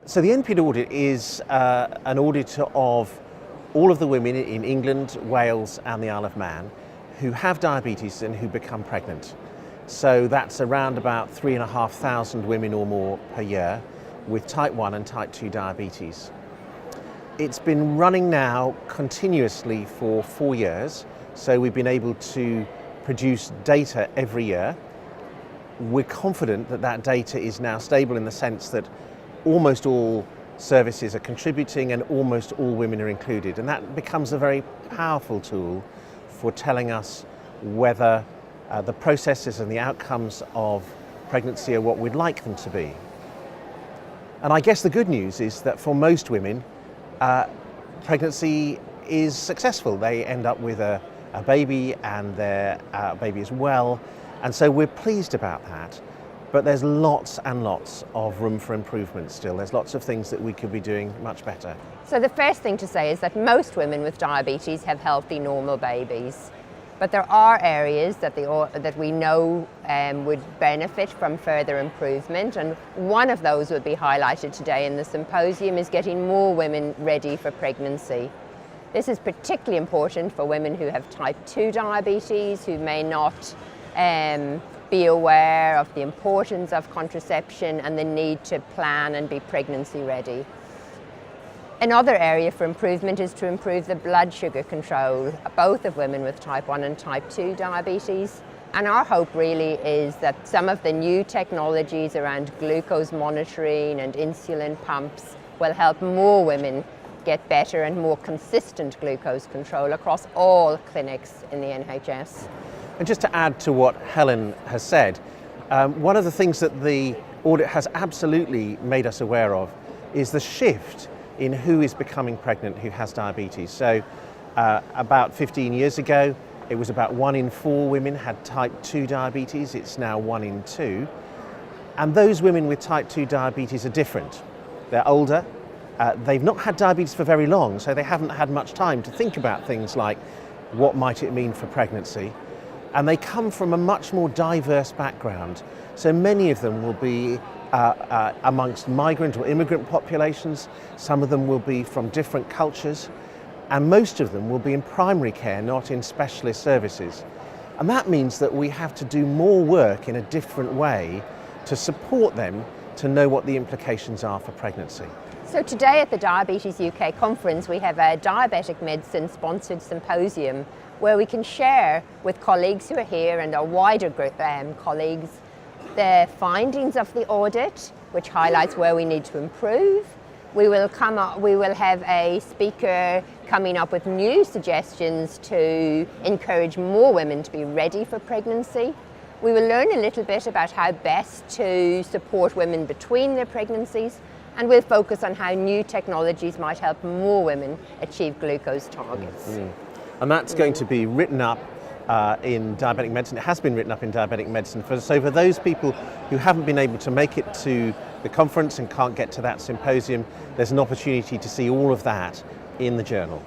So the NPID audit is an audit of all of the women in England, Wales and the Isle of Man who have diabetes and who become pregnant. So that's around about 3,500 women or more per year with type 1 and type 2 diabetes. It's been running now continuously for 4 years, so we've been able to produce data every year. We're confident that that data is now stable in the sense that almost all services are contributing and almost all women are included, and that becomes a very powerful tool for telling us whether the processes and the outcomes of pregnancy are what we'd like them to be. And I guess the good news is that for most women, pregnancy is successful. They end up with a baby and their baby is well, and so we're pleased about that. But there's lots and lots of room for improvement still. There's lots of things that we could be doing much better. So the first thing to say is that most women with diabetes have healthy, normal babies. But there are areas that we know would benefit from further improvement, and one of those will be highlighted today in the symposium is getting more women ready for pregnancy. This is particularly important for women who have type 2 diabetes, who may not be aware of the importance of contraception and the need to plan and be pregnancy ready. Another area for improvement is to improve the blood sugar control, both of women with type 1 and type 2 diabetes. And our hope really is that some of the new technologies around glucose monitoring and insulin pumps will help more women get better and more consistent glucose control across all clinics in the NHS. And just to add to what Helen has said, one of the things that the audit has absolutely made us aware of is the shift in who is becoming pregnant who has diabetes. So about 15 years ago, it was about 1 in 4 women had type 2 diabetes. It's now 1 in 2. And those women with type 2 diabetes are different. They're older. They've not had diabetes for very long, so they haven't had much time to think about things like what might it mean for pregnancy. And they come from a much more diverse background. So many of them will be amongst migrant or immigrant populations. Some of them will be from different cultures, and most of them will be in primary care, not in specialist services. And that means that we have to do more work in a different way to support them to know what the implications are for pregnancy. So today at the Diabetes UK conference, we have a diabetic medicine sponsored symposium where we can share with colleagues who are here and our wider group colleagues the findings of the audit, which highlights where we need to improve. We will have a speaker coming up with new suggestions to encourage more women to be ready for pregnancy. We will learn a little bit about how best to support women between their pregnancies, and we'll focus on how new technologies might help more women achieve glucose targets. Mm-hmm. And that's going to be written up in diabetic medicine. It has been written up in diabetic medicine. So for those people who haven't been able to make it to the conference and can't get to that symposium, there's an opportunity to see all of that in the journal.